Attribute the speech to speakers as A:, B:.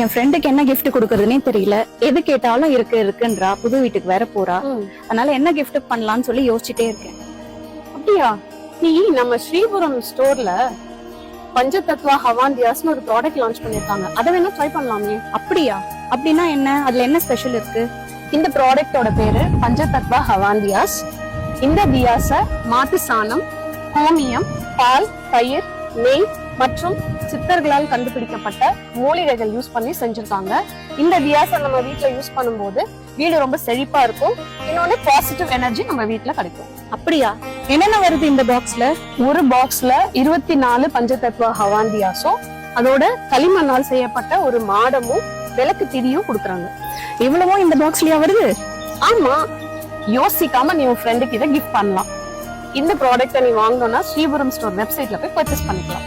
A: என் ஃப்ரெண்டுக்கு என்ன gift கொடுக்கறதுனே தெரியல. எது கேட்டாலும் இருக்குன்றா. புது வீட்டுக்கு வேற போறா. அதனால என்ன gift பண்ணலாம்னு சொல்லி யோசிச்சுட்டே இருக்கேன்.
B: அப்படியா? நீ நம்ம ஸ்ரீபுரம் ஸ்டோர்ல பஞ்சதத்வா ஹவாண்டியாஸ்னு ஒரு ப்ராடக்ட் லான்ச் பண்ணிருக்காங்க. அதை வேணா ட்ரை பண்ணலாமே.
A: அப்படியா? அப்படின்னா என்ன? அதுல என்ன ஸ்பெஷல் இருக்கு?
B: இந்த ப்ராடக்டோட பேரு பஞ்சதத்வா ஹவாண்டியாஸ். இந்த தியாச மாட்டு சாணம், கோமியம், பால், தயிர், நெய் மற்றும் சித்தர்களால் கண்டுபிடிக்கப்பட்ட மூலிகைகள் யூஸ் பண்ணி செஞ்சிருக்காங்க. இந்த தியாசை நம்ம வீட்டுல யூஸ் பண்ணும்போது வீடு ரொம்ப செழிப்பா இருக்கும். இன்னொன்னு பாசிட்டிவ் எனர்ஜி நம்ம வீட்டுல கிடைக்கும்.
A: அப்படியா? என்னென்ன வருது இந்த பாக்ஸ்ல?
B: ஒரு பாக்ஸ்ல 24 பஞ்சதத்வா ஹவாண்டியாஸும் அதோட களிமண்ணால் செய்யப்பட்ட ஒரு மாடமும் விளக்கு திரியும் கொடுக்குறாங்க.
A: இவ்வளவும் இந்த பாக்ஸ்லயா வருது?
B: ஆமா, யோசிக்காம நீ உன் ஃப்ரெண்டுக்கு இதை கிஃப்ட் பண்ணலாம். இந்த ப்ராடக்ட்டை நீ வாங்கணும்னா ஸ்ரீபுரம் ஸ்டோர் வெப்சைட்ல போய் பர்ச்சேஸ் பண்ணிக்கலாம்.